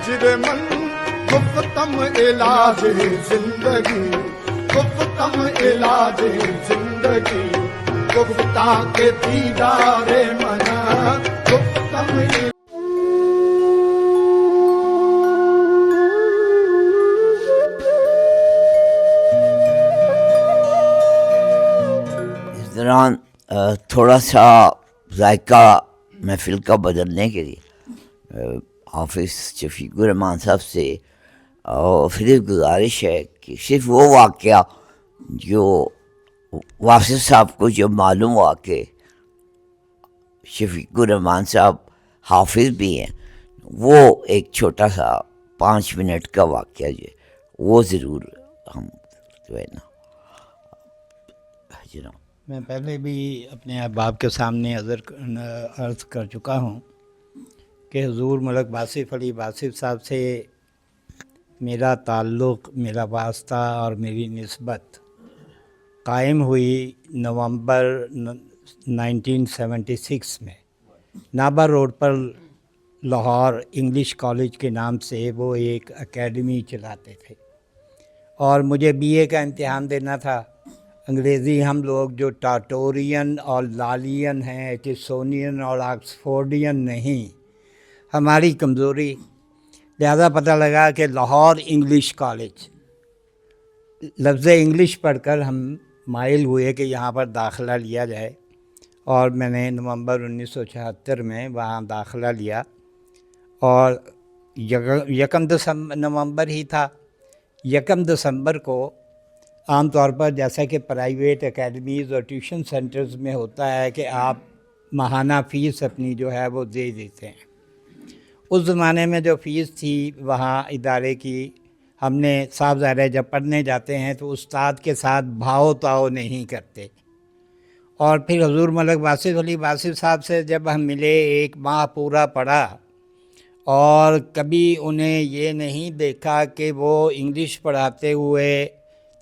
ہجر من گفتم علاج زندگی، گفتم علاج زندگی، گفتہ کے دیدار منا گفتم علاج۔ اس دوران تھوڑا سا ذائقہ محفل کا بدلنے کے لیے حافظ شفیق الرحمان صاحب سے اور پھر گزارش ہے کہ صرف وہ واقعہ جو واصف صاحب کو جو معلوم ہوا کہ شفیق الرحمان صاحب حافظ بھی ہیں، وہ ایک چھوٹا سا 5 منٹ کا واقعہ جو ہے وہ ضرور ہم جو ہے نا جناب۔ میں پہلے بھی اپنے احباب کے سامنے عرض کر چکا ہوں کہ حضور ملک واصف علی واصف صاحب سے میرا تعلق، میرا واسطہ اور میری نسبت قائم ہوئی نومبر 1976 میں نابا روڈ پر لاہور انگلش کالج کے نام سے وہ ایک اکیڈمی چلاتے تھے، اور مجھے بی اے کا امتحان دینا تھا۔ انگریزی ہم لوگ جو ٹاٹورین اور لالین ہیں، ایٹسونین اور آکسفورڈین نہیں، ہماری کمزوری، لہذا پتہ لگا کہ لاہور انگلش کالج، لفظ انگلش پڑھ کر ہم مائل ہوئے کہ یہاں پر داخلہ لیا جائے، اور میں نے نومبر 1976 میں وہاں داخلہ لیا، اور یکم نومبر ہی تھا۔ 1 دسمبر کو عام طور پر جیسا کہ پرائیویٹ اکیڈمیز اور ٹیوشن سینٹرز میں ہوتا ہے کہ آپ ماہانہ فیس اپنی جو ہے وہ دے دیتے ہیں، اس زمانے میں جو فیس تھی وہاں ادارے کی، ہم نے صاحب ظاہر جب پڑھنے جاتے ہیں تو استاد کے ساتھ بھاؤ تاؤ نہیں کرتے، اور پھر حضور ملک واصف علی واصف صاحب سے جب ہم ملے 1 ماہ پورا پڑھا، اور کبھی انہیں یہ نہیں دیکھا کہ وہ انگلش پڑھاتے ہوئے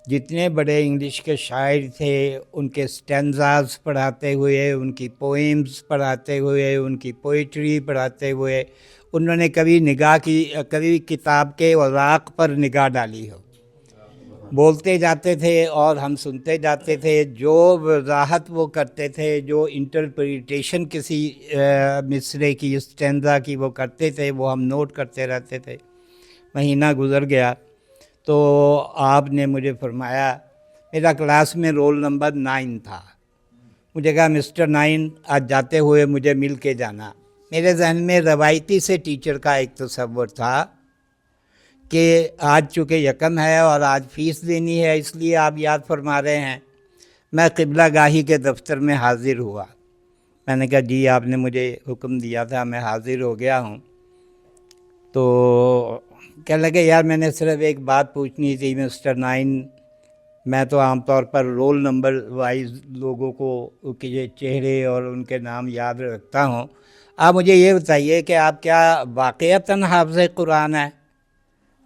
جتنے بڑے انگلش کے شاعر تھے ان کے سٹینزاز پڑھاتے ہوئے، ان کی پوئمز پڑھاتے ہوئے، ان کی پوئٹری پڑھاتے ہوئے انہوں نے کبھی کتاب کے اوراق پر نگاہ ڈالی ہو۔ بولتے جاتے تھے اور ہم سنتے جاتے تھے، جو وضاحت وہ کرتے تھے، جو انٹرپریٹیشن کسی مصرے کی، اسٹینزا کی وہ کرتے تھے، وہ ہم نوٹ کرتے رہتے تھے۔ مہینہ گزر گیا تو آپ نے مجھے فرمایا، میرا کلاس میں رول نمبر 9 تھا، مجھے کہا مسٹر 9 آج جاتے ہوئے مجھے مل کے جانا۔ میرے ذہن میں روایتی سے ٹیچر کا ایک تصور تھا کہ آج چونکہ یکم ہے اور آج فیس دینی ہے اس لیے آپ یاد فرما رہے ہیں۔ میں قبلہ گاہی کے دفتر میں حاضر ہوا، میں نے کہا جی آپ نے مجھے حکم دیا تھا، میں حاضر ہو گیا ہوں۔ تو کہنے لگے یار میں نے صرف ایک بات پوچھنی تھی مسٹر 9، میں تو عام طور پر رول نمبر وائز لوگوں کو کے چہرے اور ان کے نام یاد رکھتا ہوں، آپ مجھے یہ بتائیے کہ آپ کیا واقعتاً حافظ قرآن ہیں؟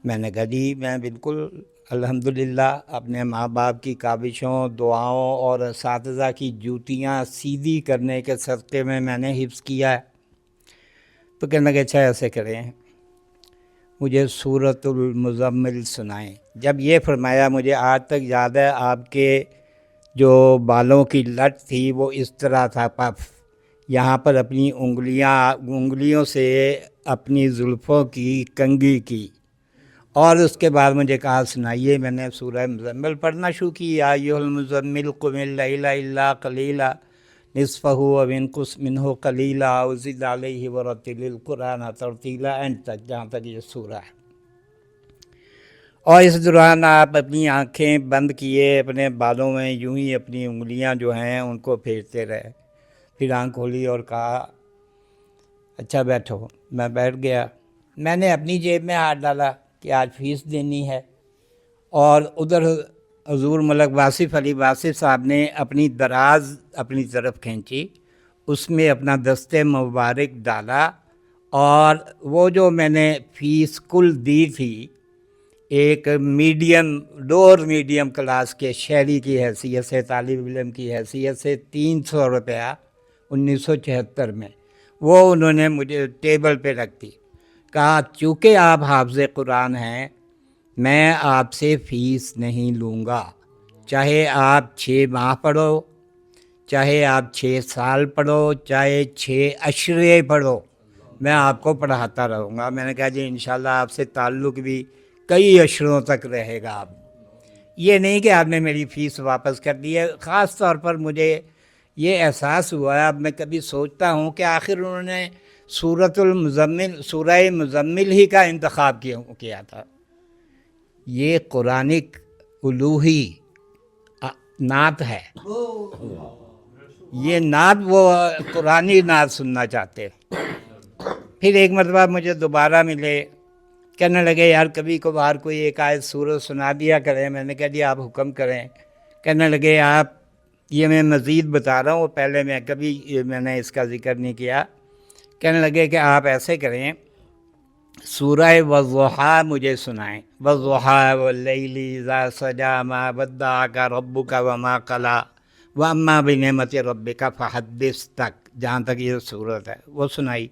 میں نے کہا جی میں بالکل الحمدللہ اپنے ماں باپ کی کاوشوں، دعاؤں اور اساتذہ کی جوتیاں سیدھی کرنے کے صدقے میں نے حفظ کیا ہے۔ تو کہنے لگے اچھا ایسے کریں، مجھے سورۃ المزمل سنائیں۔ جب یہ فرمایا مجھے آج تک یاد ہے، آپ کے جو بالوں کی لٹ تھی وہ اس طرح تھا، پف، یہاں پر اپنی انگلیوں سے اپنی زلفوں کی کنگھی کی، اور اس کے بعد مجھے کہا سنائیے۔ میں نے سورہ مزمل پڑھنا شروع کی، یا ایھا المزمل قم اللیل الا قلیلا نصفہ او انقص منہ قلیلا او زد علیہ ورتل القرآن ترتیلا، اینڈ تک، جہاں تک یہ سورہ ہے۔ اور اس دوران آپ اپنی آنکھیں بند کیے، اپنے بالوں میں یوں ہی اپنی انگلیاں جو ہیں ان کو پھیرتے رہے، پھر آنکھ کھولی اور کہا اچھا بیٹھو۔ میں بیٹھ گیا، میں نے اپنی جیب میں ہاتھ ڈالا کہ آج فیس دینی ہے، اور ادھر حضور ملک واصف علی واصف صاحب نے اپنی دراز اپنی طرف کھینچی، اس میں اپنا دست مبارک ڈالا، اور وہ جو میں نے فیس کل دی تھی ایک لوور میڈیم کلاس کے شہری کی حیثیت سے، طالب علم کی حیثیت سے 300 روپیہ 1976 میں، وہ انہوں نے مجھے ٹیبل پہ رکھ دی۔ کہا چونکہ آپ حافظ قرآن ہیں میں آپ سے فیس نہیں لوں گا، چاہے آپ 6 ماہ پڑھو، چاہے آپ 6 سال پڑھو، چاہے 6 عشرے پڑھو، میں آپ کو پڑھاتا رہوں گا۔ میں نے کہا جی انشاءاللہ آپ سے تعلق بھی کئی عشروں تک رہے گا۔ آپ یہ نہیں کہ آپ نے میری فیس واپس کر دی ہے۔ خاص طور پر مجھے یہ احساس ہوا ہے، اب میں کبھی سوچتا ہوں کہ آخر انہوں نے سورہ مزمل ہی کا انتخاب کیا تھا۔ یہ قرآنک الوحی نعت ہے، یہ نعت وہ قرآنی نعت سننا چاہتے۔ پھر ایک مرتبہ مجھے دوبارہ ملے، کہنے لگے یار کبھی کبھار کوئی ایک آیت سورت سنا دیا کریں۔ میں نے کہا جی آپ حکم کریں۔ کہنے لگے آپ یہ میں مزید بتا رہا ہوں، پہلے میں نے اس کا ذکر نہیں کیا۔ کہنے لگے کہ آپ ایسے کریں، سورہ والضحیٰ مجھے سنائیں، والضحیٰ واللیل اذا سجی ما ودعک ربک وما قلی واما بنعمت ربک فحدث تک، جہاں تک یہ سورت ہے وہ سنائی۔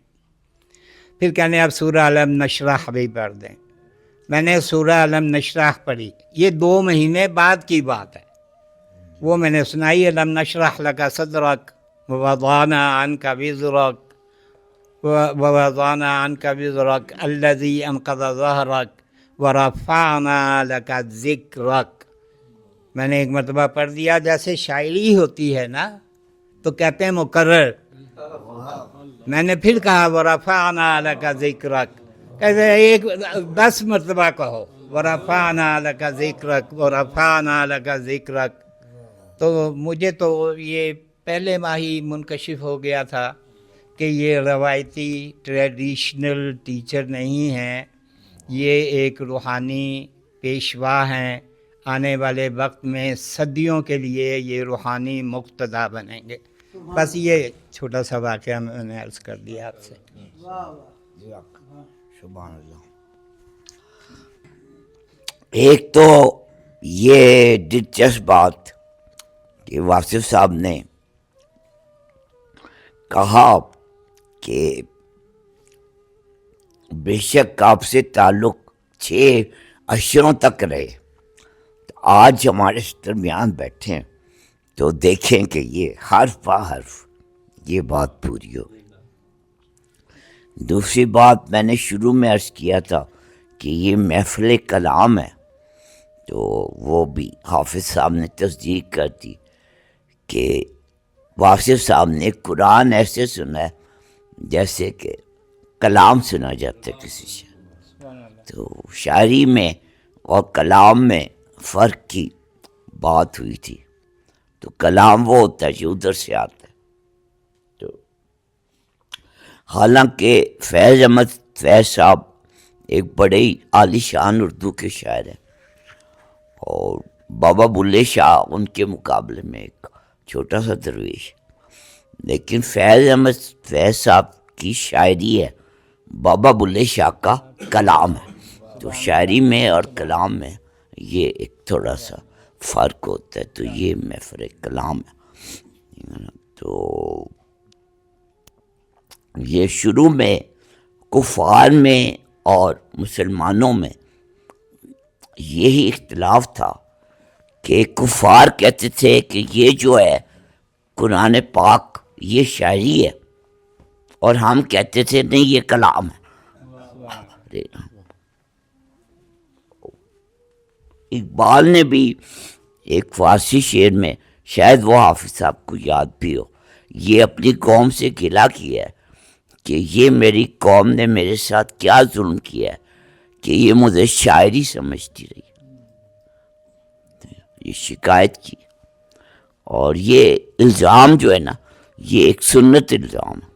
پھر کہنے اب سورہ علم نشرح بھی پڑھ دیں۔ میں نے سورہ علم نشرح پڑھی، یہ 2 مہینے بعد کی بات ہے، وہ میں نے سنائی۔ علم نشرح لک صدرک ووضعنا عنک وزرک ووضعنا عنک وزرک الذی انقض ظہرک ورفعنا لک ذکرک۔ میں نے ایک مرتبہ پڑھ دیا، جیسے شاعری ہوتی ہے نا تو کہتے ہیں مکرر، میں نے پھر کہا ورفعنا لک ذکرک، کہتے ہیں 10 مرتبہ کہو ورفعنا لک ذکرک ورفعنا لک ذکرک۔ تو مجھے تو یہ پہلے ماہ ہی منکشف ہو گیا تھا کہ یہ روایتی ٹریڈیشنل ٹیچر نہیں ہیں، یہ ایک روحانی پیشوا ہیں، آنے والے وقت میں صدیوں کے لیے یہ روحانی مقتدا بنیں گے۔ بس یہ چھوٹا سا واقعہ میں نے عرض کر دیا آپ سے۔ سبحان اللہ۔ ایک تو یہ دلچسپ بات کہ واصف صاحب نے کہا کہ بے شک آپ سے تعلق 6 عشروں تک رہے، تو آج ہمارے درمیان بیٹھے ہیں تو دیکھیں کہ یہ حرف بہ حرف یہ بات پوری ہو گئی۔ دوسری بات میں نے شروع میں عرض کیا تھا کہ یہ محفل کلام ہے، تو وہ بھی حافظ صاحب نے تصدیق کر دی کہ واصف صاحب نے قرآن ایسے سنا ہے جیسے کہ کلام سنا جاتا ہے کسی شاعر۔ تو شاعری میں اور کلام میں فرق کی بات ہوئی تھی، تو کلام وہ ہوتا ہے جو ادھر سے آتا ہے۔ تو حالانکہ فیض احمد فیض صاحب ایک بڑے ہی عالی شان اردو کے شاعر ہیں، اور بابا بلے شاہ ان کے مقابلے میں ایک چھوٹا سا درویش، لیکن فیض احمد فیض صاحب کی شاعری ہے، بابا بلے شاہ کا کلام ہے۔ تو شاعری میں اور کلام میں یہ ایک تھوڑا سا فرق ہوتا ہے، تو یہ محفل کلام ہے۔ تو یہ شروع میں کفار میں اور مسلمانوں میں یہی اختلاف تھا کہ کفار کہتے تھے کہ یہ جو ہے قرآن پاک یہ شاعری ہے، اور ہم کہتے تھے نہیں یہ کلام ہے۔ اقبال نے بھی ایک فارسی شعر میں، شاید وہ حافظ صاحب کو یاد بھی ہو، یہ اپنی قوم سے گلہ کیا ہے کہ یہ میری قوم نے میرے ساتھ کیا ظلم کیا ہے کہ یہ مجھے شاعری سمجھتی رہی، یہ شکایت کی۔ اور یہ الزام جو ہے نا، یہ ایک سنت الزام ہے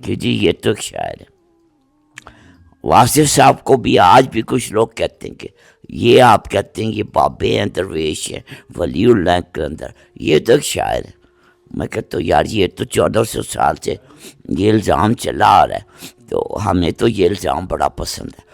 کہ جی یہ تو ایک شاعر ہے۔ واصف صاحب کو بھی آج بھی کچھ لوگ کہتے ہیں کہ یہ آپ کہتے ہیں یہ بابے ہیں، درویش ہیں، ولی اللہ کے اندر، یہ تو ایک شاعر ہے۔ میں کہتا ہوں یار یہ تو 1400 سال سے یہ الزام چلا آ رہا ہے، تو ہمیں تو یہ الزام بڑا پسند ہے۔